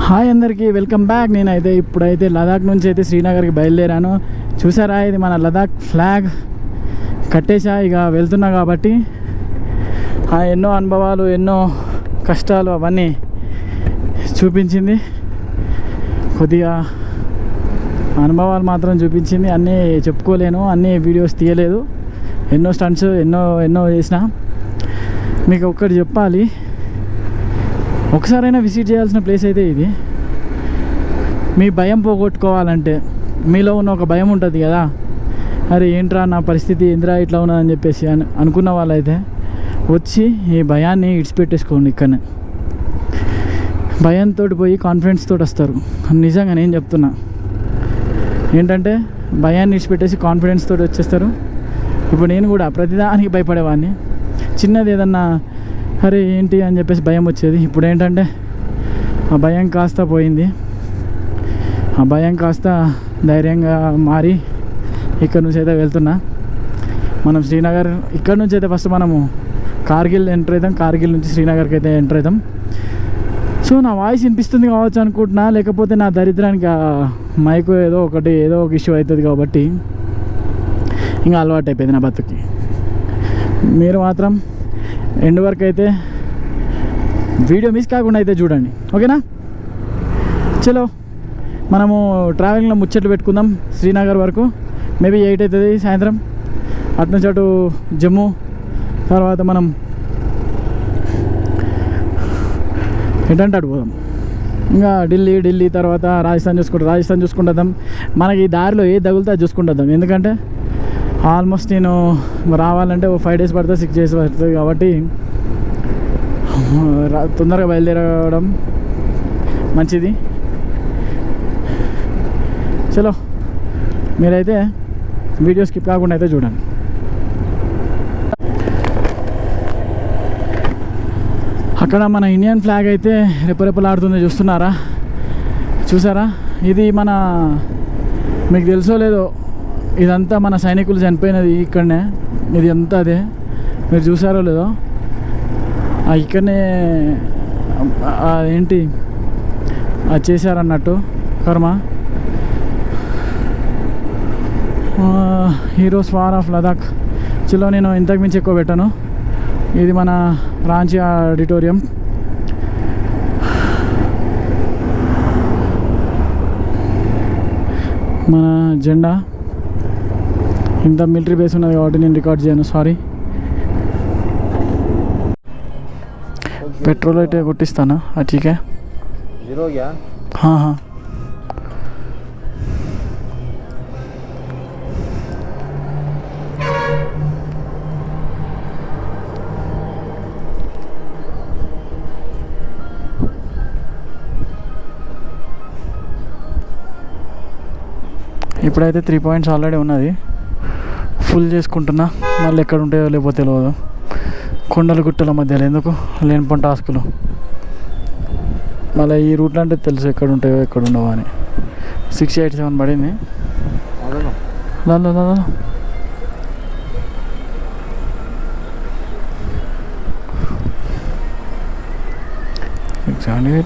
Hi అందరికీ welcome back. నేనైతే ఇప్పుడైతే లదాఖ్ నుంచి అయితే శ్రీనగర్కి బయలుదేరాను. చూసారా, ఇది మన లదాఖ్ ఫ్లాగ్ కట్టేసా. ఇక వెళ్తున్నా కాబట్టి ఎన్నో అనుభవాలు, ఎన్నో కష్టాలు అవన్నీ చూపించింది. కొద్దిగా అనుభవాలు మాత్రం చూపించింది. అన్నీ చెప్పుకోలేను, అన్నీ వీడియోస్ తీయలేదు. ఎన్నో స్టంట్స్ ఎన్నో చేసిన. మీకు ఒక్కటి చెప్పాలి, ఒకసారైనా విజిట్ చేయాల్సిన ప్లేస్ అయితే ఇది. మీ భయం పోగొట్టుకోవాలంటే, మీలో ఉన్న ఒక భయం ఉంటుంది కదా, అరే ఏంట్రా నా పరిస్థితి ఏంద్రా ఇట్లా ఉన్నదని చెప్పేసి అనుకున్న వాళ్ళైతే వచ్చి ఈ భయాన్ని ఇడిచిపెట్టేసుకోండి. ఇక్కడనే భయంతో పోయి కాన్ఫిడెన్స్ తోటి వస్తారు. నిజంగా నేను చెప్తున్నా, ఏంటంటే భయాన్ని ఇడిచిపెట్టేసి కాన్ఫిడెన్స్ తోటి వచ్చేస్తారు. ఇప్పుడు నేను కూడా ప్రతిదానికి భయపడేవాడిని. చిన్నది ఏదన్నా అరే ఏంటి అని చెప్పేసి భయం వచ్చేది. ఇప్పుడు ఏంటంటే ఆ భయం కాస్త పోయింది. ఆ భయం కాస్త ధైర్యంగా మారి ఇక్కడ నుంచి అయితే వెళ్తున్నా. మనం శ్రీనగర్ ఇక్కడ నుంచి అయితే ఫస్ట్ మనము కార్గిల్ ఎంటర్ అవుతాం. కార్గిల్ నుంచి శ్రీనగర్కి అయితే ఎంటర్ అవుతాం. సో నా వాయిస్ వినిపిస్తుంది కావచ్చు అనుకుంటున్నా, లేకపోతే నా దరిద్రానికి మైక్ ఏదో ఒక ఇష్యూ అవుతుంది కాబట్టి ఇంకా అలవాటు అయిపోయింది నా బతుకి. మీరు మాత్రం ఎండ్ వరకు అయితే వీడియో మిస్ కాకుండా అయితే చూడండి, ఓకేనా? చలో మనము ట్రావెలింగ్లో ముచ్చట్లు పెట్టుకుందాం. శ్రీనగర్ వరకు మేబీ 8 అవుతుంది సాయంత్రం. అటు నుంచి అటు జమ్మూ, తర్వాత మనం ఎటంటే అటు పోదాం. ఇంకా ఢిల్లీ తర్వాత రాజస్థాన్ చూసుకుంటాం. మనకి ఈ దారిలో ఏ తగులుతా చూసుకుంటాం. ఎందుకంటే ఆల్మోస్ట్ నేను రావాలంటే 5 days పడుతుంది, 6 days పడుతుంది. కాబట్టి తొందరగా బయలుదేరడం మంచిది. చలో మీరైతే వీడియో స్కిప్ కాకుండా అయితే చూడండి. అక్కడ మన ఇండియన్ ఫ్లాగ్ అయితే రెపరెపలాడుతుంది, చూసారా? ఇది మన, మీకు తెలుసో లేదో, ఇదంతా మన సైనికులు చనిపోయినది ఇక్కడనే. ఇది అంతా అదే, మీరు చూసారో లేదో. ఇక్కడనే ఏంటి అది చేశారన్నట్టు కర్మ. Heroes war of Ladakh. చలో నేను ఇంతకు మించి ఎక్కువ పెట్టాను. ఇది మన రాంచీ ఆడిటోరియం. మన జెండా ఇంత మిలిటరీ బేస్ ఉన్నది కాబట్టి నేను రికార్డ్ చేయను, సారీ. పెట్రోల్ అయితే కొట్టిస్తానా? అచ్చీకే ఇప్పుడైతే 3 points ఆల్రెడీ ఉన్నది. ఫుల్ చేసుకుంటున్నా. మళ్ళీ ఎక్కడ ఉంటాయో లేకపోతే తెలియదు. కొండల గుట్టల మధ్యలో ఎందుకు లేనిపోయిన టాస్కులు. మళ్ళీ ఈ రూట్లో అంటే తెలుసు ఎక్కడ ఉంటాయో ఎక్కడ ఉండవో అని. 687 పడింది. ఎగ్జాక్ట్లీ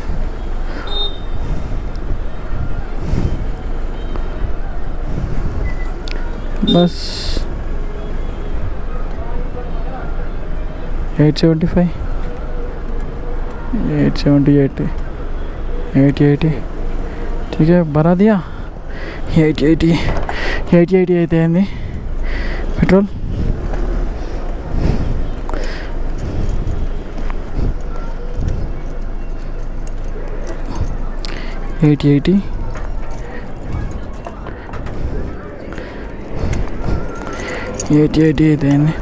बस 875 878 880 ठीक है, भरा दिया. 880 అయితే అయింది పెట్రోల్. $880 అయితే అయింది.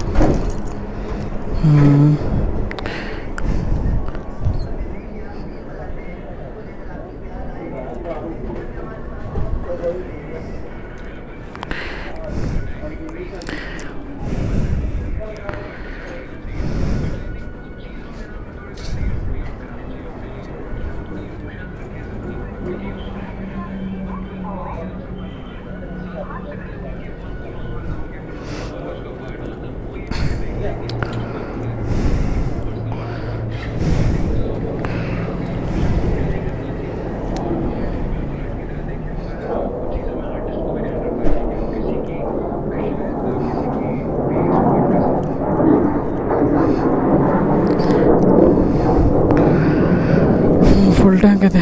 ఫుల్ ట్యాంక్ అయితే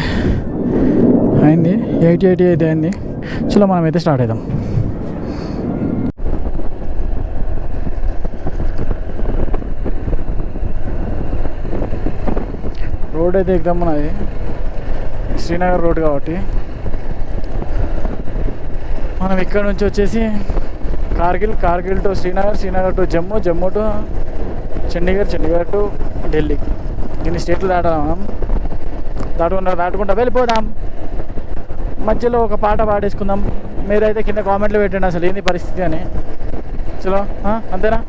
అయింది, 80 అయితే అయింది. చలో మనమైతే స్టార్ట్ అవుదాం. రోడ్ అయితే ఎగ్దాం మనది శ్రీనగర్ రోడ్ కాబట్టి మనం ఇక్కడ నుంచి వచ్చేసి Kargil to Srinagar to Jammu to Chandigarh to Delhi, దీన్ని స్టేట్లు దాటాం. మనం దాటుకుంటా వెళ్ళిపోదాం. మధ్యలో ఒక పాట పాడేసుకుందాం. మీరైతే కింద కామెంట్లు పెట్టండి అసలు ఏంది పరిస్థితి అని. చలో అంతేనా.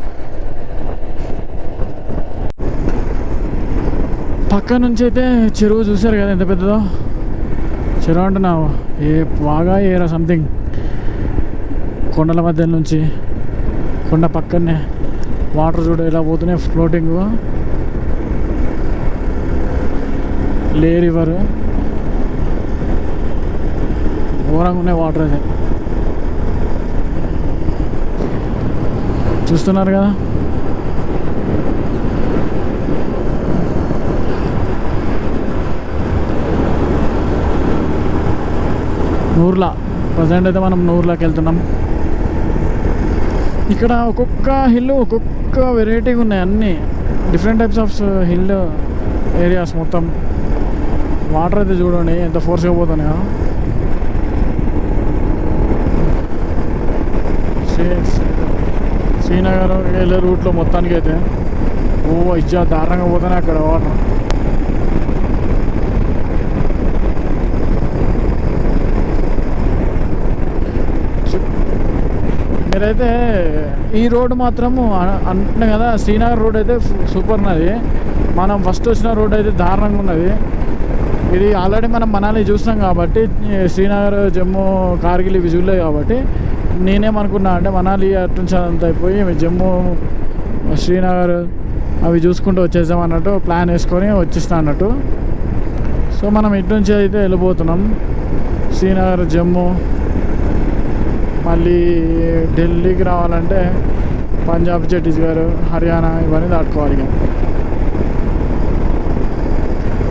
పక్క నుంచి అయితే చెరువు చూసారు కదా ఎంత పెద్దదో. చెరువు అంటున్నావు బాగా ఏరా సంథింగ్. కొండల మధ్య నుంచి కొండ పక్కనే వాటర్ చూడ ఇలా పోతున్నాయి ఫ్లోటింగ్. లే రివర్ ఘోరంగా ఉన్నాయి వాటర్ అయితే చూస్తున్నారు కదా. నూర్లా ప్రజెంట్ అయితే మనం నూర్లాకి వెళ్తున్నాం. ఇక్కడ ఒక్కొక్క హిల్ ఒక్కొక్క వెరైటీగా ఉన్నాయి, అన్నీ different types of hill areas. మొత్తం వాటర్ అయితే చూడండి ఎంత ఫోర్స్గా పోతున్నాయో. శ్రీనగర్ వెళ్ళే రూట్లో మొత్తానికి అయితే ఇచ్చా దారుణంగా పోతున్నాయి అక్కడ వాటర్. మీరైతే ఈ రోడ్ మాత్రము అంటున్నా కదా, శ్రీనగర్ రోడ్ అయితే సూపర్ ఉన్నది. మనం ఫస్ట్ వచ్చిన రోడ్ అయితే దారుణంగా ఉన్నది. ఇది ఆల్రెడీ మనం మనాలి చూసినాం కాబట్టి, శ్రీనగర్ జమ్మూ కార్గిల్ ఇవి చూడలేదు కాబట్టి నేనేమనుకున్నా అంటే మనాలి అటు నుంచి అంత అయిపోయి జమ్మూ శ్రీనగర్ అవి చూసుకుంటూ వచ్చేసాం అన్నట్టు ప్లాన్ వేసుకొని వచ్చేస్తా అన్నట్టు. సో మనం ఇటు నుంచి అయితే వెళ్ళిపోతున్నాం. శ్రీనగర్ జమ్మూ మళ్ళీ ఢిల్లీకి రావాలంటే పంజాబ్ ఛత్తీస్గఢ్ హర్యానా ఇవన్నీ దాటుకోవాలి. ఇక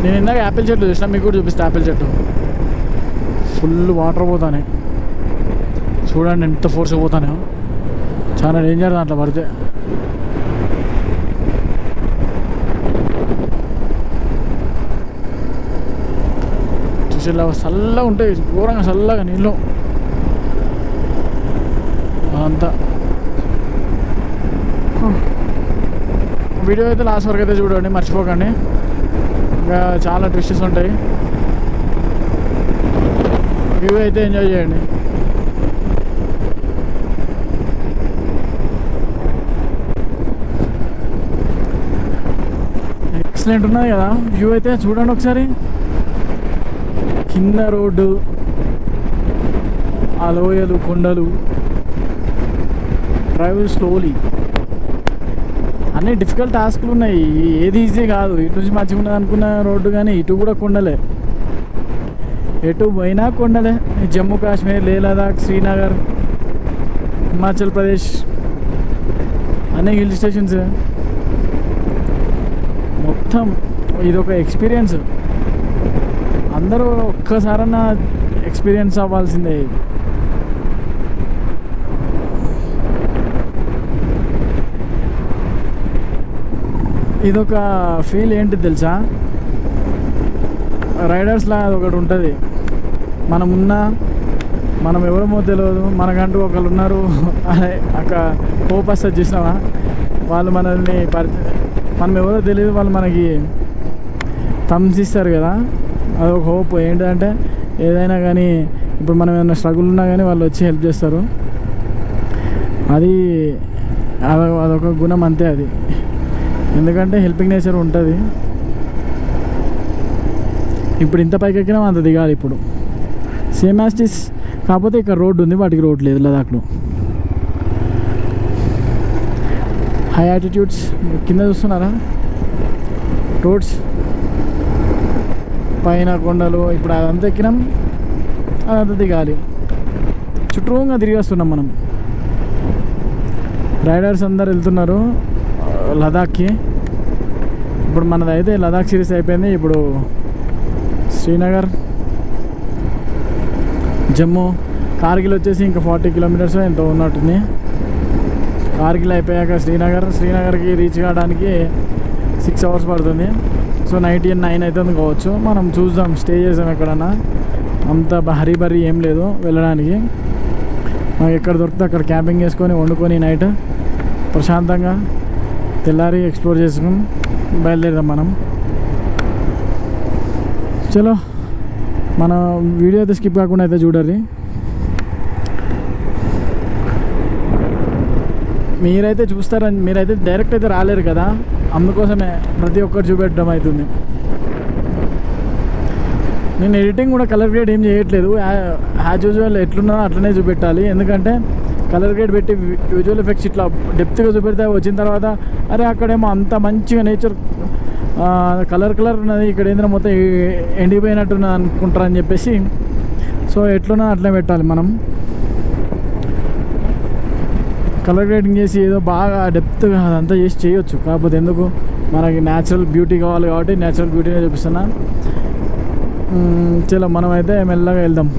నేను ఇందాక యాపిల్ చెట్లు చూసినా, మీకు కూడా చూపిస్తా. యాపిల్ చెట్టు ఫుల్ వాటర్ పోతానే చూడండి ఎంత ఫోర్స్గా పోతానే, చాలా డేంజర్ దాంట్లో పడితే. చూసి చల్లగా ఉంటాయి, ఘోరంగా చల్లగా నీళ్ళు అంతా. వీడియో అయితే లాస్ట్ వరకు అయితే చూడండి, మర్చిపోకండి. ఇంకా చాలా ట్విస్టెస్ ఉంటాయి. వ్యూ అయితే ఎంజాయ్ చేయండి. ఎక్సలెంట్ ఉన్నది కదా వ్యూ అయితే, చూడండి ఒకసారి. కింద రోడ్డు, ఆ లోయలు, కొండలు, డ్రైవ్ స్లోలీ, అన్నీ డిఫికల్ట్ టాస్క్లు ఉన్నాయి. ఏది ఈజీ కాదు. ఇటు నుంచి మంచిగా ఉన్నది అనుకున్న రోడ్డు, కానీ ఇటు కూడా కొండలే, ఎటు పోయినా కొండలే. జమ్మూ కాశ్మీర్, లే లదాఖ్, శ్రీనగర్, హిమాచల్ ప్రదేశ్ అన్ని హిల్ స్టేషన్స్. మొత్తం ఇదొక ఎక్స్పీరియన్స్. అందరూ ఒక్కసారన్నా ఎక్స్పీరియన్స్ అవ్వాల్సిందే. ఇదొక ఫీల్ ఏంటి తెలుసా, రైడర్స్లా ఒకటి ఉంటుంది. మనం ఎవరమో తెలియదు, మనకంటూ ఒకళ్ళు ఉన్నారు అదే అక్కడ హోప్ వస్తుంది చూసినావా. వాళ్ళు మనల్ని మనం ఎవరో తెలియదు, వాళ్ళు మనకి థమ్స్ ఇస్తారు కదా, అదొక హోప్. ఏంటంటే ఏదైనా కానీ ఇప్పుడు మనం ఏమైనా స్ట్రగుల్ ఉన్నా కానీ వాళ్ళు వచ్చి హెల్ప్ చేస్తారు. అదొక గుణం అంతే అది. ఎందుకంటే హెల్పింగ్ నేచర్ ఉంటుంది. ఇప్పుడు ఇంత పైకి ఎక్కినా అంత దిగాలి ఇప్పుడు, సేమ్ యాజ్ ఇస్. కాకపోతే ఇక్కడ రోడ్డు ఉంది, వాటికి రోడ్ లేదు లదాఖ్లో. హై ఆల్టిట్యూడ్స్ కింద చూస్తున్నారా, రోడ్స్ పైన కొండలు. ఇప్పుడు అదంతా ఎక్కినాం, అదంతా దిగాలి. చుట్టూగా తిరిగి వస్తున్నాం మనం. రైడర్స్ అందరు వెళ్తున్నారు లదాఖ్కి. ఇప్పుడు మనదైతే లదాఖ్ సిరీస్ అయిపోయింది. ఇప్పుడు శ్రీనగర్, జమ్మూ, కార్గిల్ వచ్చేసి ఇంకా 40 కిలోమీటర్స్ ఎంతో ఉన్నట్టుంది. కార్గిల్ అయిపోయాక శ్రీనగర్కి రీచ్ కావడానికి 6 అవర్స్ పడుతుంది. సో నైట్ 9 అవుతుంది కావచ్చు. మనం చూద్దాం, స్టే చేద్దాం ఎక్కడన్నా. అంత హరీ ఏం లేదు వెళ్ళడానికి. మనకి ఎక్కడ దొరికితే అక్కడ క్యాంపింగ్ చేసుకొని వండుకొని నైట్ ప్రశాంతంగా తెల్లారి ఎక్స్ప్లోర్ చేసుకుని బయలుదేరదాం మనం. చలో, మన వీడియో అయితే స్కిప్ కాకుండా అయితే చూడర్రి. మీరైతే చూస్తారని, మీరైతే డైరెక్ట్ అయితే రాలేరు కదా, అందుకోసమే ప్రతి ఒక్కరు చూపెట్టడం అవుతుంది. నేను ఎడిటింగ్ కూడా కలర్ గ్రేడ్ ఏం చేయట్లేదు. యాజ్ యూజువల్ ఎట్లున్నా అట్లనే చూపెట్టాలి. ఎందుకంటే కలర్ గ్రేడ్ పెట్టి విజువల్ ఎఫెక్ట్స్ ఇట్లా డెప్త్గా చూపెడితే వచ్చిన తర్వాత అరే అక్కడేమో అంత మంచిగా నేచర్ కలర్ ఉన్నది, ఇక్కడ ఏంటంటే మొత్తం ఎండిపోయినట్టున్నది అనుకుంటారని చెప్పేసి సో ఎట్లున్నా అట్లనే పెట్టాలి మనం. కలర్ గ్రేడింగ్ చేసి ఏదో బాగా డెప్త్గా అదంతా చేసి చేయొచ్చు. కాకపోతే ఎందుకు, మనకి న్యాచురల్ బ్యూటీ కావాలి కాబట్టి న్యాచురల్ బ్యూటీనే చూపిస్తున్నా. చలో మనమైతే మెల్లగా వెళ్దాం.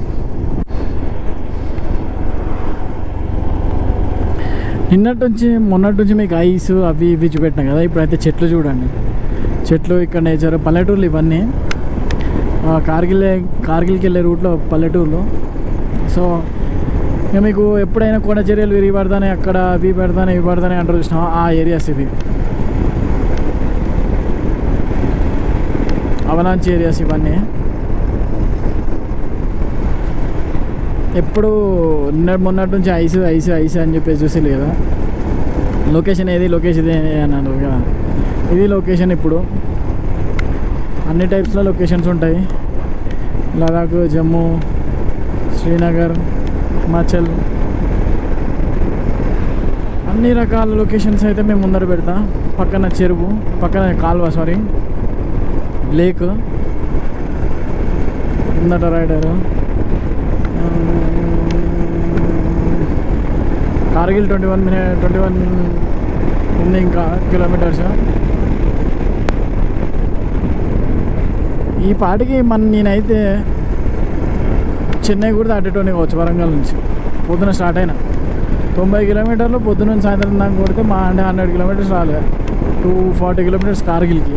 మొన్నటి నుంచి మీకు ఐస్ అవి ఇవి చూపెట్టినా కదా. ఇప్పుడైతే చెట్లు చూడండి, చెట్లు ఇక్కడ నేచర్, పల్లెటూర్లు ఇవన్నీ. కార్గిల్కి వెళ్ళే రూట్లో పల్లెటూర్లు. సో ఇక మీకు ఎప్పుడైనా కొండ చర్యలు విరిగి పడతానే, అక్కడ అవి పెడతానే ఇవి పడతానే అంటారు చూసినా, ఆ ఏరియాస్ ఇవి అవలాంచ్ ఏరియాస్ ఇవన్నీ. ఎప్పుడు మొన్నటి నుంచి ఐస్ అని చెప్పేసి చూసి కదా. లొకేషన్ ఇది అన్నారు కదా, ఇది లొకేషన్. ఇప్పుడు అన్ని టైప్స్లో లొకేషన్స్ ఉంటాయి. లదాఖ్, జమ్మూ, శ్రీనగర్, హిమాచల్, అన్ని రకాల లొకేషన్స్ అయితే మేము ముందర పెడతా. పక్కన చెరువు, పక్కన కాలువ, లేక్, ముందట రైడరు. కార్గిల్ 21 ఉంది ఇంకా కిలోమీటర్స్. ఈ పాటికి నేనైతే చెన్నై కూడా దాటేటోని కావచ్చు. వరంగల్ నుంచి పొద్దున స్టార్ట్ అయినా 90 కిలోమీటర్లు పొద్దున్న నుంచి సాయంత్రం దాకా కొడితే మా అంటే 100 కిలోమీటర్స్ రాలే. 240 కిలోమీటర్స్ కార్గిల్కి.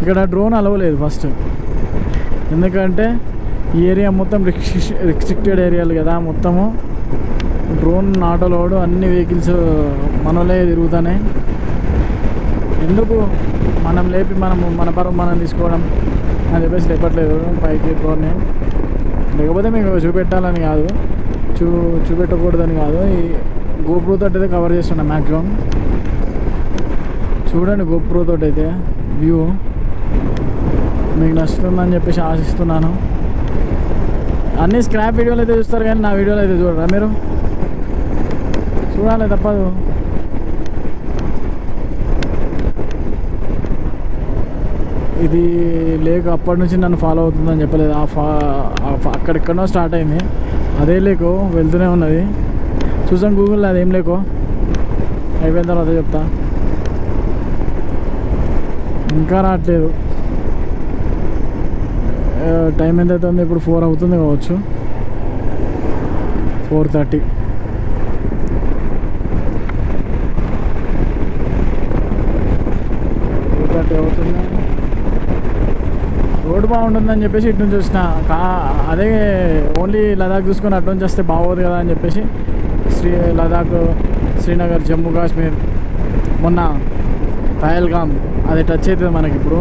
ఇక్కడ డ్రోన్ అలవలేదు ఫస్ట్, ఎందుకంటే ఈ ఏరియా మొత్తం రిస్ట్రిక్టెడ్ ఏరియాలు కదా. మొత్తము డ్రోన్ నాట్ అలౌడ్, అన్ని వెహికల్స్ మనలే తిరుగుతాయి. ఎందుకు మనం లేపి మన పరం మనం తీసుకోవడం అని చెప్పేసి లేపట్లేదు పైకి డ్రోన్ని. లేకపోతే మీకు చూపెట్టాలని కాదు, చూపెట్టకూడదని కాదు. ఈ గోప్రో తోటి అయితే కవర్ చేస్తున్నా మ్యాక్సిమం. చూడండి గోప్రో తోటి అయితే వ్యూ మీకు నచ్చుతుందని చెప్పేసి ఆశిస్తున్నాను. అన్ని స్క్రాప్ వీడియోలు అయితే చూస్తారు కానీ నా వీడియోలు అయితే చూడరా మీరు? చూడాలి, తప్పదు. ఇది లేక్ అప్పటి నుంచి నన్ను ఫాలో అవుతుందని చెప్పలేదు. అక్కడెక్కడో స్టార్ట్ అయింది, అదే లేకో వెళ్తూనే ఉన్నది. చూసాను గూగుల్లో, అదేం లేకో అయిపోయిన తర్వాత చెప్తా. ఇంకా రావట్లేదు. టైం ఎంత అవుతుంది ఇప్పుడు? 4 అవుతుంది కావచ్చు, 4:30. అవుతుంది. రోడ్ బాగుంటుందని చెప్పేసి ఇటు నుంచి వచ్చిన. అదే ఓన్లీ లదాఖ్ చూసుకొని అటు నుంచి వస్తే బాగోదు కదా అని చెప్పేసి లదాఖ్, శ్రీనగర్, జమ్మూ కాశ్మీర్, మొన్న పహల్గామ్ అది టచ్ అవుతుంది మనకి. ఇప్పుడు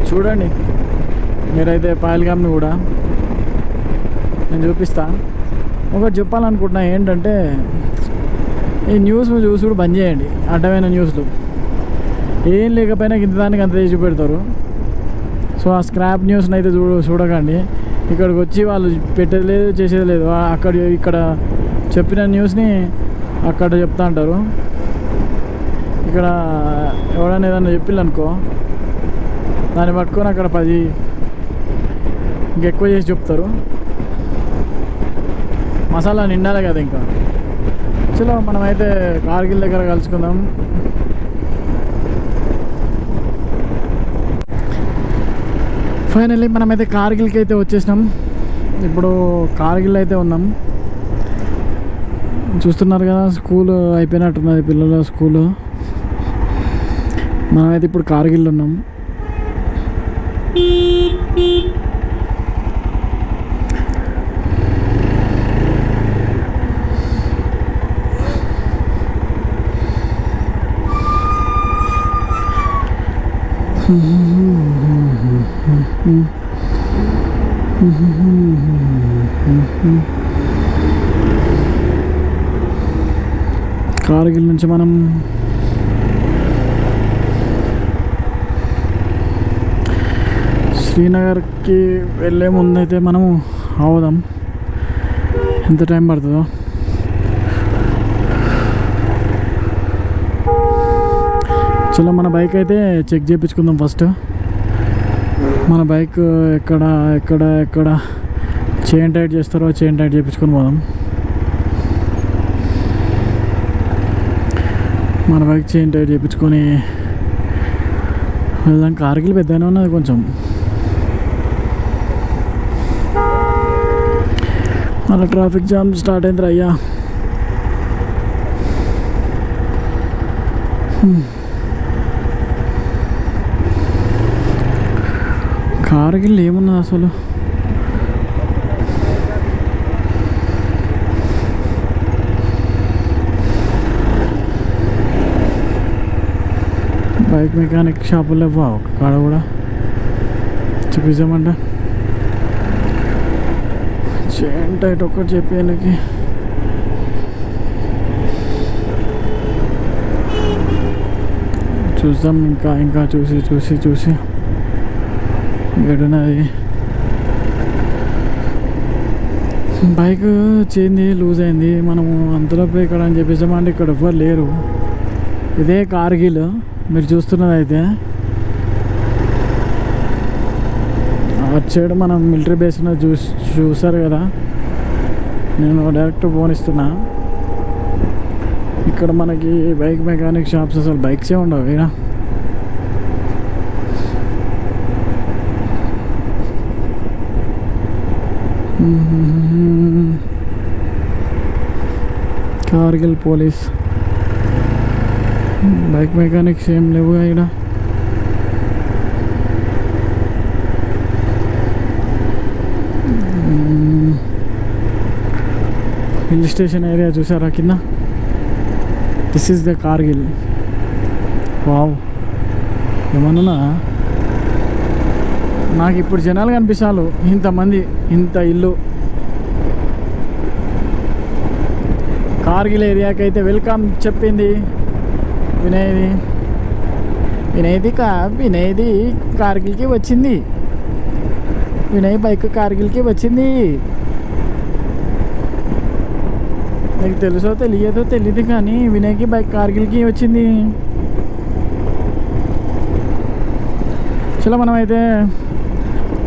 చూడండి మీరైతే పహల్గామ్ని కూడా నేను చూపిస్తా. ఒకటి చెప్పాలనుకుంటున్నా ఏంటంటే, ఈ న్యూస్ చూసుడు బంద్ చేయండి. అడ్డమైన న్యూస్లు ఏం లేకపోయినా ఇంత దానికి అంత చేసి పెడతారు. సో ఆ స్క్రాప్ న్యూస్ని అయితే చూడకండి. ఇక్కడికి వచ్చి వాళ్ళు పెట్టేది లేదు, చేసేది లేదు. ఇక్కడ చెప్పిన న్యూస్ని అక్కడ చెప్తా అంటారు. ఇక్కడ ఎవడన్నా ఏదన్నా చెప్పిల్లనుకో, దాన్ని పట్టుకొని అక్కడ 10 ఇంకెక్కువ చేసి చెప్తారు. మసాలా నిండాలి కదా ఇంకా. చలో మనమైతే కార్గిల్ దగ్గర కలుసుకుందాం. ఫైనల్లీ మనమైతే కార్గిల్కి అయితే వచ్చేసినాం. ఇప్పుడు కార్గిల్ అయితే ఉన్నాం. చూస్తున్నారు కదా, స్కూల్ అయిపోయినట్టున్నది పిల్లల స్కూలు. మనమైతే ఇప్పుడు కార్గిల్ ఉన్నాం. కార్గిల్ నుంచి మనం శ్రీనగర్కి వెళ్ళే ముందైతే మనము అవుదాం. ఎంత టైం పడుతుందో. చలో మన బైక్ అయితే చెక్ చేయించుకుందాం ఫస్ట్. మన బైక్ ఎక్కడ ఎక్కడ ఎక్కడ చైన్ టైట్ చేస్తారో చైన్ టైట్ చేయించుకొని పోదాం. మన బైక్ చైన్ టైట్ చేయించుకొని వెళ్దాం. కార్గిల్ పెద్దగానే ఉన్నది కొంచెం. అలా ట్రాఫిక్ జామ్ స్టార్ట్ అయింది అయ్యా. కార్గిల్ ఏమున్నది అసలు? బైక్ మెకానిక్ షాపుల్లో ఒక కాడ కూడా చూపించామంట. చైన్ టైట్ ఒక్కటి చెప్పేకి చూద్దాం. ఇంకా ఇంకా చూసి చూసి చూసి ఎక్కడున్నది బైక్ చేంది లూజ్ అయింది. మనము అంతలోపు ఇక్కడ అని చెప్పేసామంటే ఇక్కడ ఎవ్వరు లేరు. ఇదే కార్గిల్ మీరు చూస్తున్నది. అయితే అటు సైడ్ మనం మిలిటరీ బేస్ చూసారు కదా. నేను డైరెక్ట్ ఫోన్ ఇస్తున్నా. ఇక్కడ మనకి బైక్ మెకానిక్ షాప్స్ అసలు బైక్సే ఉండవు ఇక. కార్గిల్ పోలీస్ బైక్ మెకానిక్స్ ఏం లేవుగా ఇక్కడ. హిల్ స్టేషన్ ఏరియా చూసారా కింద? This is the Kargil. Wow, ఏమన్నా నాకు ఇప్పుడు జనాలు కనిపిస్తాను. ఇంతమంది, ఇంత ఇల్లు. కార్గిల్ ఏరియాకి అయితే వెల్కమ్ చెప్పింది వినయ్ది కార్గిల్కి వచ్చింది. వినయ్ బైక్ కార్గిల్కి వచ్చింది. నీకు తెలుసో తెలియదో తెలియదు కానీ వినయ్కి బైక్ కార్గిల్కి వచ్చింది. చలో మనమైతే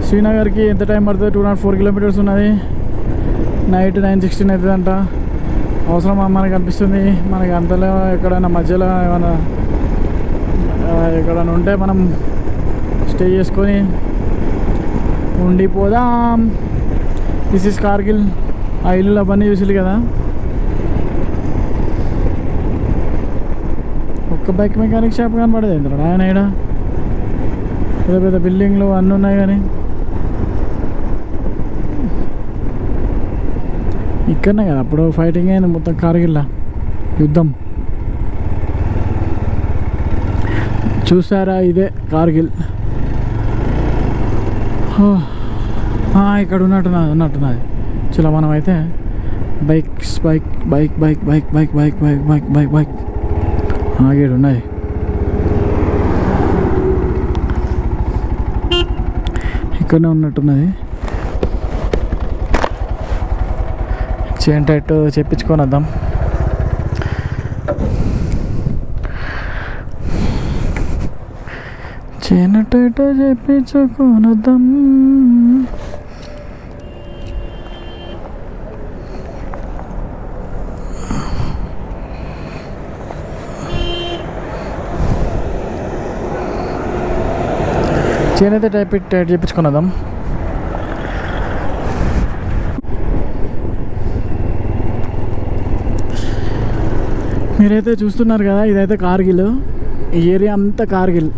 శ్రీనగర్కి ఎంత టైం పడుతుంది? 204 కిలోమీటర్స్ ఉన్నది. నైట్ 9:16 అవుతుందంట. అవసరం మనకు అనిపిస్తుంది. మనకి అంతలో ఎక్కడైనా మధ్యలో ఏమైనా ఎక్కడైనా ఉంటే మనం స్టే చేసుకొని ఉండిపోదాం. This is Kargil. ఆ ఇల్లు అవన్నీ చూసిరు కదా. ఒక్క బైక్ మెకానిక్ షాప్ కనపడదు ఏంద్రా ఆయన. ఇక్కడ పెద్ద పెద్ద బిల్డింగ్లు అన్నీ ఉన్నాయి కానీ ఇక్కడనే కదా అప్పుడు ఫైటింగ్ అయింది మొత్తం కార్గిల్లా, యుద్ధం. చూసారా, ఇదే కార్గిల్. ఇక్కడ ఉన్నట్టున్నది. చలో మనం అయితే బైక్ ఆగేడు ఉన్నాయి. ఇక్కడనే ఉన్నట్టున్నది. చైన్ టైట్ చెప్పించుకొని వద్దాం. చైన్ టైట్ చెప్పించుకొని వద్దాం. చేనైతే టైట్ చేయించుకున్నదాం. మీరైతే చూస్తున్నారు కదా, ఇదైతే కార్గిల్. ఈ ఏరియా అంతా కార్గిల్.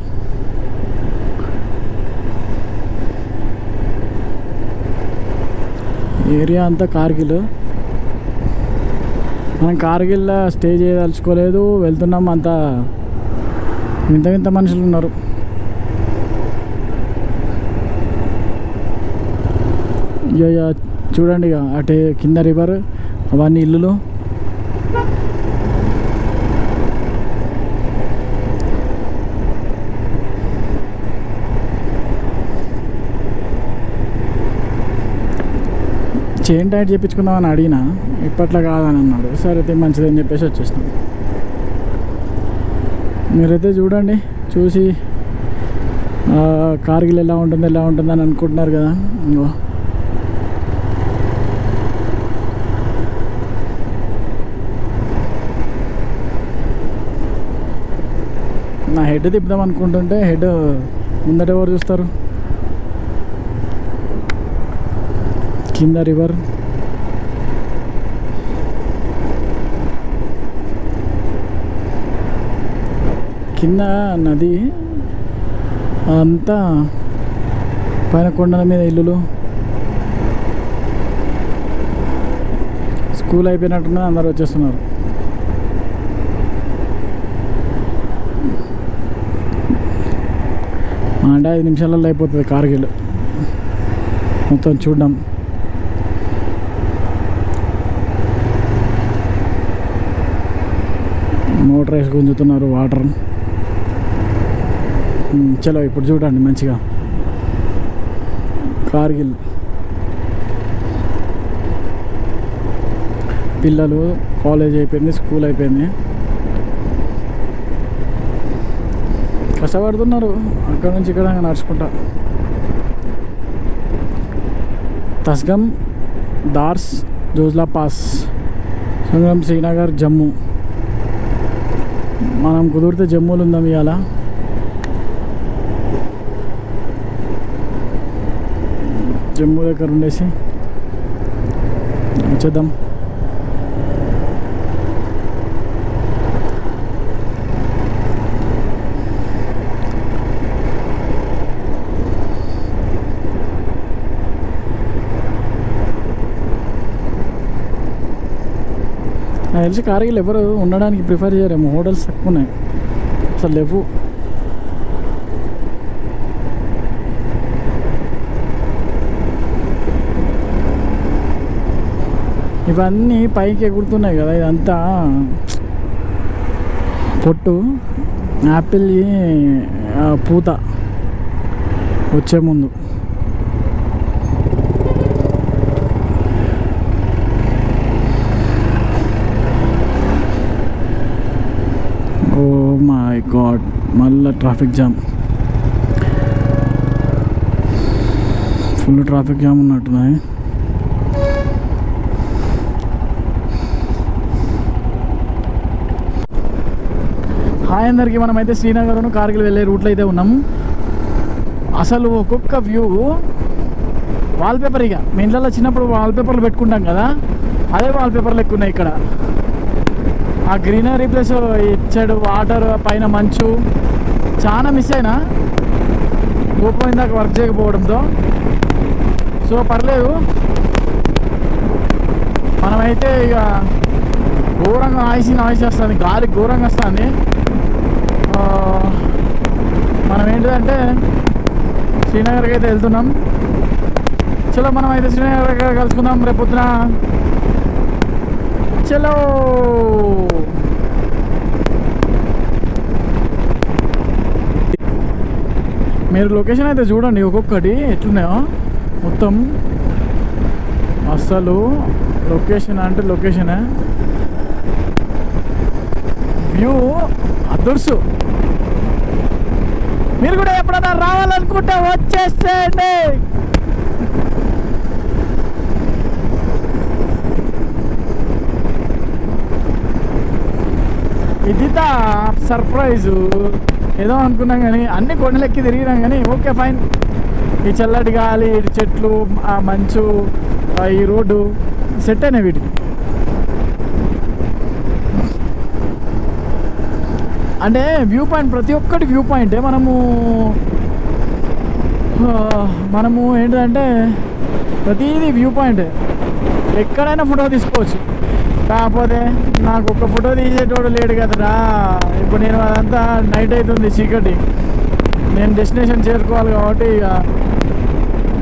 ఏరియా అంతా కార్గిల్. మనం కార్గిల్లో స్టే చేయదలుచుకోలేదు, వెళ్తున్నాం. అంతా వింత వింత మనుషులు ఉన్నారు. ఇక చూడండి, ఇక అటే కింద రివర్, అవన్నీ ఇల్లులు. చైన్ టైట్ చేయించుకుందామని అడిగినా, ఇప్పట్లో కాదని అన్నాడు. సరే అయితే మంచిదని చెప్పేసి వచ్చేసినాం. మీరైతే చూడండి, చూసి కార్గిల్ ఎలా ఉంటుందని అనుకుంటున్నారు కదా. ఇంకో నా హెడ్ తిప్పుదాం అనుకుంటుంటే హెడ్ ముందట ఎవరు చూస్తారు. కింద రివర్, కింద నది, అంతా పైన కొండల మీద ఇల్లులు. స్కూల్ అయిపోయినట్టున్నది, అందరు వచ్చేస్తున్నారు. అంటే 5 నిమిషాలలో అయిపోతుంది కార్గిల్ మొత్తం చూడడం. మోటార్ వేసి గుంజుతున్నారు వాటర్. చలో ఇప్పుడు చూడండి మంచిగా కార్గిల్. పిల్లలు కాలేజ్ అయిపోయింది, స్కూల్ అయిపోయింది, కష్టపడుతున్నారు అక్కడ నుంచి ఇక్కడ నడుచుకుంటా. తస్గమ్, దార్స్, జోజ్లా పాస్, సంగ్రామ్, శ్రీనగర్, జమ్మూ. మనం కుదిరితే జమ్మూలో ఉందాం ఇవాళ. జమ్మూ దగ్గర ఉండేసి వచ్చేద్దాం. నాకు తెలిసి కార్గిల్ ఎవరు ఉండడానికి ప్రిఫర్ చేయరేమో, హోటల్స్ తక్కువ ఉన్నాయి, అసలు లేవు. ఇవన్నీ పైకి ఎగురుతున్నాయి కదా, ఇదంతా పొట్టు యాపిల్ పూత వచ్చే ముందు. ఓ మై గాడ్, మళ్ళీ traffic jam, full traffic jam ఉన్నట్టున్నాయి. హాయ్ అందరికీ, మనమైతే శ్రీనగర్ను కార్గిల్ వెళ్ళే రూట్లో అయితే ఉన్నాము. అసలు ఒక్కొక్క వ్యూ వాల్పేపర్. ఇక మీ ఇంట్లో చిన్నప్పుడు వాల్పేపర్లు పెట్టుకుంటాం కదా, అదే వాల్పేపర్లు ఎక్కువ ఉన్నాయి ఇక్కడ. ఆ గ్రీనరీ ప్లస్ ఇచ్చాడు వాటర్, పైన మంచు, చాలా మిస్ అయినా గోపురం ఇందాక వర్క్ చేయకపోవడంతో. సో పర్లేదు, మనమైతే ఇక ఘోరంగా నాయిస్ వస్తుంది, గాలి ఘోరంగా వస్తుంది. మనం ఏంటిదంటే శ్రీనగర్కి అయితే వెళ్తున్నాం. చలో మనం అయితే శ్రీనగర్ దగ్గర కలుసుకుందాం రేపు పొద్దున. చలో మీరు లొకేషన్ అయితే చూడండి, ఒక్కొక్కటి ఎట్లున్నాయో మొత్తం. అసలు లొకేషన్ అంటే లొకేషనే, వ్యూ అదుర్సు. మీరు కూడా ఎప్పుడన్నా రావాలనుకుంటే వచ్చేసేయండి. ఇది సర్ప్రైజు. ఏదో అనుకున్నాం కానీ అన్ని కొండలెక్కి తిరిగినాం కానీ ఓకే ఫైన్. ఈ చల్లటి గాలి, ఇటు చెట్లు, ఆ మంచు, ఈ రోడ్డు సెట్ అయినాయి వీటికి. అంటే వ్యూ పాయింట్, ప్రతి ఒక్కటి వ్యూ పాయింటే. మనము ఏంటంటే ప్రతిదీ వ్యూ పాయింటే, ఎక్కడైనా ఫోటో తీసుకోవచ్చు. కాకపోతే నాకు ఒక ఫోటో తీసేటోడు లేడు కదరా. ఇప్పుడు నేను అదంతా నైట్ అవుతుంది, చీకటి, నేను డెస్టినేషన్ చేరుకోవాలి కాబట్టి ఇక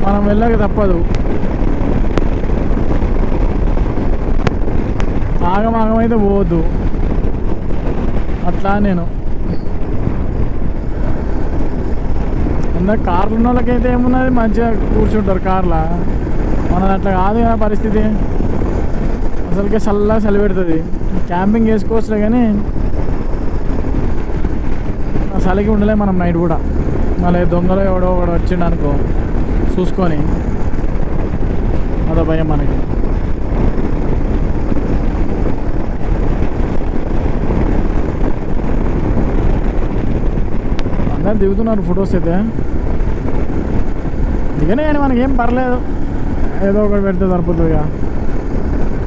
మనం వెళ్ళక తప్పదు. ఆగమాగమైతే పోవద్దు అట్లా. నేను అందరు కార్లు ఉన్న వాళ్ళకైతే ఏమున్నది, మంచిగా కూర్చుంటారు కార్లో. మనది అట్లా కాదు కదా పరిస్థితి. అసలుకే చలి పెడుతుంది. క్యాంపింగ్ చేసుకోవచ్చులే కానీ ఆ చలికి ఉండలే మనం నైట్ కూడా. మళ్ళీ దొంగలో ఎవడో ఒకడు వచ్చిండు అనుకో చూసుకొని, అదో భయం మనకి. అందరు దిగుతున్నారు ఫొటోస్ అయితే, దిగనే కానీ మనకేం పర్లేదు, ఏదో ఒకటి పెడితే సరిపోతుందిగా.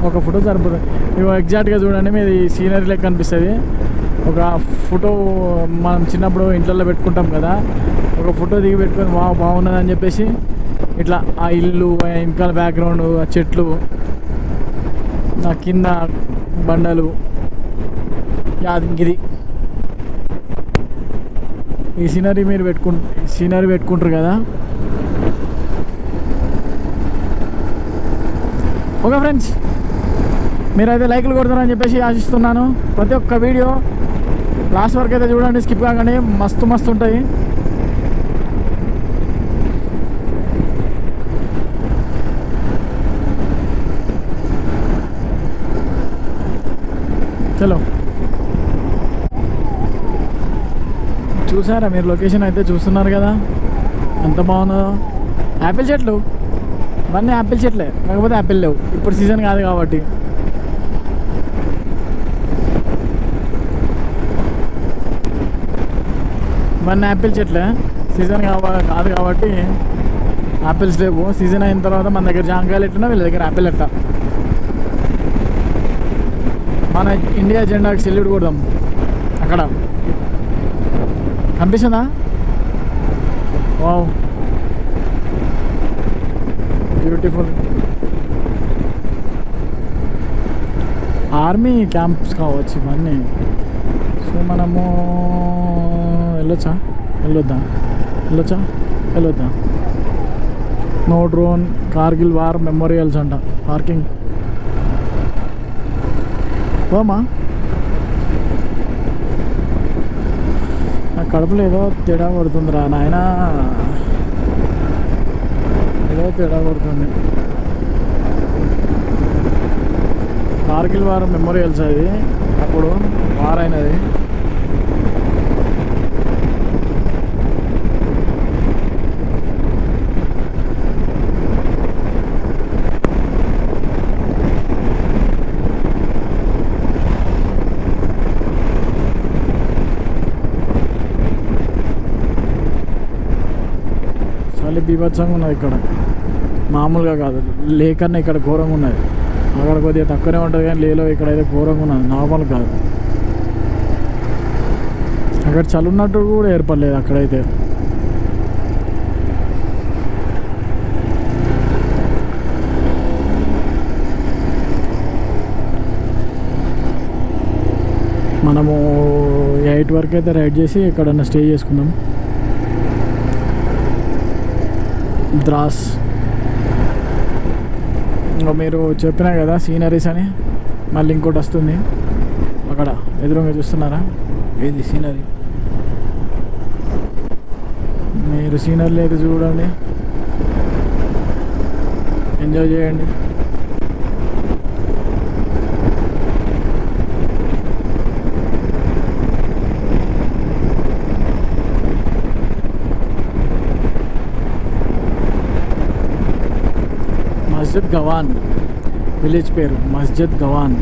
ఒక ఫోటో సరిపోతుంది. ఇగో ఎగ్జాక్ట్గా చూడండి, మీది సీనరీ లెక్క అనిపిస్తుంది. ఒక ఫోటో మనం చిన్నప్పుడు ఇంట్లో పెట్టుకుంటాం కదా, ఒక ఫోటో దిగి పెట్టుకొని బాగున్నది అని చెప్పేసి ఇట్లా ఆ ఇల్లు, వెనకాల బ్యాక్గ్రౌండ్, ఆ చెట్లు, ఆ కింద బండలు, యాదగిరి, ఈ సీనరీ మీరు పెట్టుకుంటారు కదా. ఓకే ఫ్రెండ్స్, మీరైతే లైక్లు కొడతారని చెప్పేసి ఆశిస్తున్నాను. ప్రతి ఒక్క వీడియో లాస్ట్ వరకు అయితే చూడండి, స్కిప్ కాకండి, మస్తు ఉంటాయి. చలో, చూసారా మీరు? లొకేషన్ అయితే చూస్తున్నారు కదా ఎంత బాగుందో. యాపిల్ చెట్లు, ఇవన్నీ యాపిల్ చెట్లే, కాకపోతే యాపిల్ లేవు, ఇప్పుడు సీజన్ కాదు కాబట్టి. ఇవన్నీ యాపిల్ చెట్లే, సీజన్ కాదు కాబట్టి యాపిల్స్ లేవు. సీజన్ అయిన తర్వాత మన దగ్గర జాంకాయలు ఎట్లున్నా వీళ్ళ దగ్గర యాపిల్ ఎట్లా. మన ఇండియా జెండాకి సెల్యూట్ కొడదాం. అక్కడ కనిపిస్తుందా? Wow, beautiful. ఆర్మీ క్యాంప్స్ కావచ్చు ఇవన్నీ. సో మనము వెళ్ళొద్దా? No drone, Kargil war memorials అంట. పార్కింగ్ పోమా? నా కడుపులో ఏదో తేడా కొడుతుందిరా నాయన, ఏదో తేడా కొడుతుంది. కార్గిల్ వార్ మెమోరియల్స్ అది, అప్పుడు వార్ అయినది. చలి బీభత్సంగా ఉన్నది ఇక్కడ, మామూలుగా కాదు. లేకన్నా ఇక్కడ ఘోరంగా ఉన్నది. అక్కడ కొద్దిగా తక్కువనే ఉంటుంది కానీ లేలో ఇక్కడైతే ఘోరంగా ఉన్నది, నార్మల్ కాదు. అక్కడ చలి ఉన్నట్టు కూడా ఏర్పడలేదు అక్కడైతే. మనము 8 వరకు అయితే రైడ్ చేసి ఎక్కడన్నా స్టే చేసుకుందాం. ద్రాస్, ఇంకా మీరు చెప్పినా కదా సీనరీస్ అని, మళ్ళీ ఇంకోటి వస్తుంది అక్కడ ఎదురుగా చూస్తున్నారా, ఏది సీనరీ. మీరు సీనరీలు అయితే చూడండి, ఎంజాయ్ చేయండి. మస్జిద్ గవాన్ విలేజ్ పేరు, మస్జిద్ గవాన్.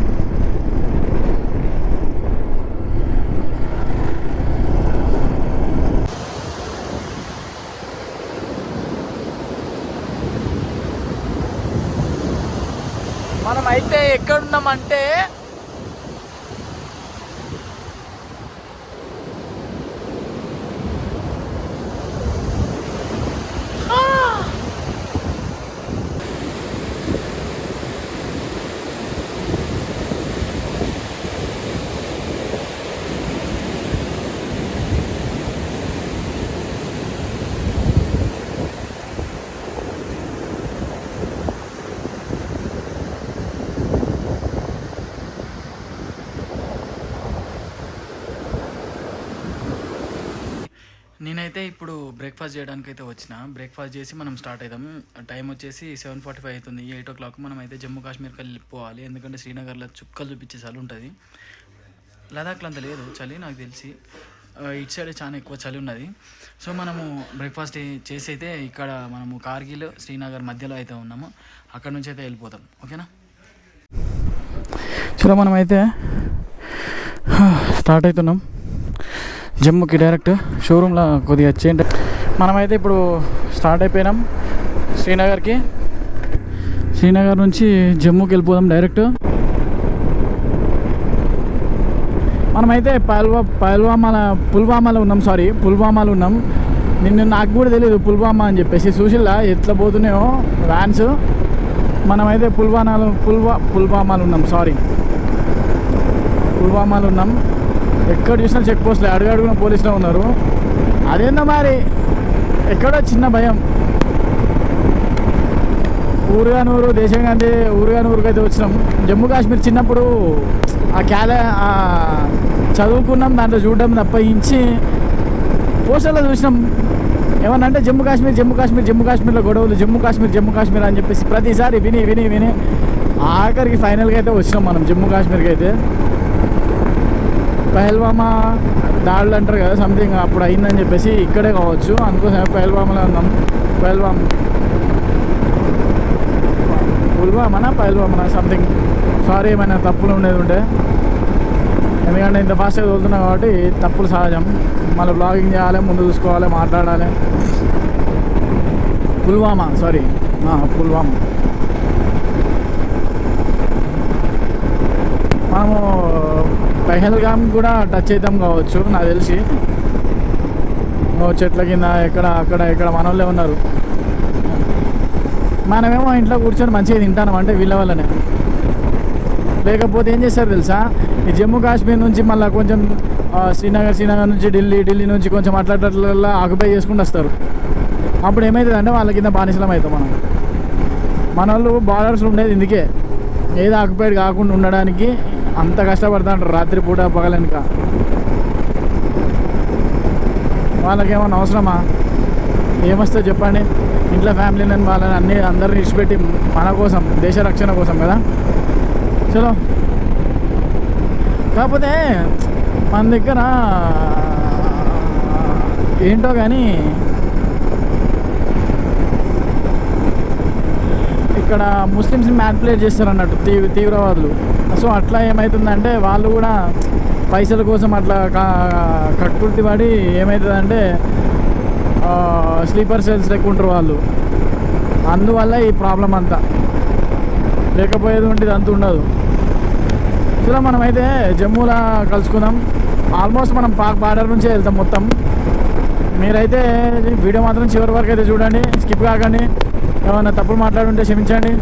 అయితే ఎక్కడున్నామంటే నేనైతే ఇప్పుడు బ్రేక్ఫాస్ట్ చేయడానికి అయితే వచ్చిన. బ్రేక్ఫాస్ట్ చేసి మనం స్టార్ట్ అవుదాం. టైం వచ్చేసి 7:45 అవుతుంది. 8 o'clock మనం అయితే జమ్మూ కాశ్మీర్కి వెళ్ళిపోవాలి. ఎందుకంటే శ్రీనగర్లో చుక్కలు చూపించే చలి ఉంటుంది. లదాఖ్లో అంత లేదు చలి నాకు తెలిసి. ఇటు సైడ్ చాలా ఎక్కువ చలి ఉన్నది. సో మనము బ్రేక్ఫాస్ట్ చేసి అయితే ఇక్కడ మనము కార్గిల్ శ్రీనగర్ మధ్యలో అయితే ఉన్నాము. అక్కడ నుంచి అయితే వెళ్ళిపోతాం. ఓకేనా? చలో మనమైతే స్టార్ట్ అవుతున్నాం జమ్మూకి. డైరెక్ట్ షోరూమ్లో కొద్దిగా చేంజ్. మనమైతే ఇప్పుడు స్టార్ట్ అయిపోయినాం శ్రీనగర్కి. శ్రీనగర్ నుంచి జమ్మూకి వెళ్ళిపోదాం డైరెక్ట్. మనమైతే పుల్వామాలో ఉన్నాం. పుల్వామాలో ఉన్నాం. నాకు కూడా తెలియదు పుల్వామా అని చెప్పేసి. సుశీల్లా ఎట్లా పోతున్నాయో వ్యాన్స్. మనమైతే పుల్వామాలో ఉన్నాం. పుల్వామాలో ఉన్నాం. ఎక్కడ చూసినా చెక్ పోస్టులు, అడుగున పోలీసులు ఉన్నారు. అదేందో మరి ఎక్కడో చిన్న భయం. ఊరుగానూరు దేశంగాంధీ ఊరుగానూరుకి అయితే వచ్చినాం. జమ్మూ కాశ్మీర్ చిన్నప్పుడు ఆ చదువుకున్నాం, దాంట్లో చూడడం తప్పించి పోస్టర్లో చూసినాం. ఏమన్నా అంటే జమ్మూ కాశ్మీర్లో గొడవలు, జమ్మూ కాశ్మీర్ అని చెప్పేసి ప్రతిసారి విని ఆఖరికి ఫైనల్గా అయితే వచ్చినాం మనం జమ్మూ కాశ్మీర్కి అయితే. పహల్వామా దాడులు అంటారు కదా, సంథింగ్ అప్పుడు అయిందని చెప్పేసి ఇక్కడే కావచ్చు. అందుకోసం పహల్వామాలో ఉన్నాం. పహల్వామా సంథింగ్. ఏమైనా తప్పులు ఉంటే, ఎందుకంటే ఇంత ఫాస్ట్గా తోలుతున్నాం కాబట్టి తప్పులు సహజం. మళ్ళీ బ్లాగింగ్ చేయాలి, ముందు చూసుకోవాలి, మాట్లాడాలి. పుల్వామా. మనము పహల్గామ్ కూడా టచ్ అవుతాం కావచ్చు నాకు తెలిసి. చెట్ల కింద ఇక్కడ మన వాళ్ళే ఉన్నారు. మనమేమో ఇంట్లో కూర్చొని మంచిగా తింటాను అంటే వీళ్ళ వల్లనే. లేకపోతే ఏం చేస్తారు తెలుసా, ఈ జమ్మూ కాశ్మీర్ నుంచి మళ్ళీ కొంచెం శ్రీనగర్ నుంచి ఢిల్లీ నుంచి కొంచెం అట్లా ఆక్యుపై చేసుకుంటూ వస్తారు. అప్పుడు ఏమవుతుంది అంటే వాళ్ళ కింద బానిసలం అవుతాం మనం. మన వాళ్ళు బార్డర్స్ ఉండేది ఇందుకే, ఏది ఆక్యుపైడ్ కాకుండా ఉండడానికి అంత కష్టపడతా ఉంటారు రాత్రిపూట పగలనుక. వాళ్ళకేమన్నా అవసరమా? ఏమొస్తే చెప్పండి. ఇంట్లో ఫ్యామిలీని వాళ్ళని అందరిని ఇచ్చిపెట్టి మన కోసం, దేశ రక్షణ కోసం కదా. చలో. కాకపోతే మన దగ్గర ఏంటో కానీ ఇక్కడ ముస్లిమ్స్ని మ్యానిపులేట్ చేస్తారు అన్నట్టు తీవ్రవాదులు. సో అట్లా ఏమవుతుందంటే వాళ్ళు కూడా పైసల కోసం అట్లా కట్టుకుర్తి పడి ఏమవుతుందంటే స్లీపర్ సెల్స్ ఎక్కువ ఉంటారు వాళ్ళు. అందువల్ల ఈ ప్రాబ్లం అంతా. లేకపోయేది ఉంటుంది అంత ఉండదు. సో మనమైతే జమ్మూలో కలుసుకుందాం. ఆల్మోస్ట్ మనం పాక్ బార్డర్ నుంచే వెళ్తాం మొత్తం. మీరైతే వీడియో మాత్రం చివరి వరకు అయితే చూడండి, స్కిప్ కాకండి. ఏమన్నా తప్పులు మాట్లాడుంటే క్షమించండి.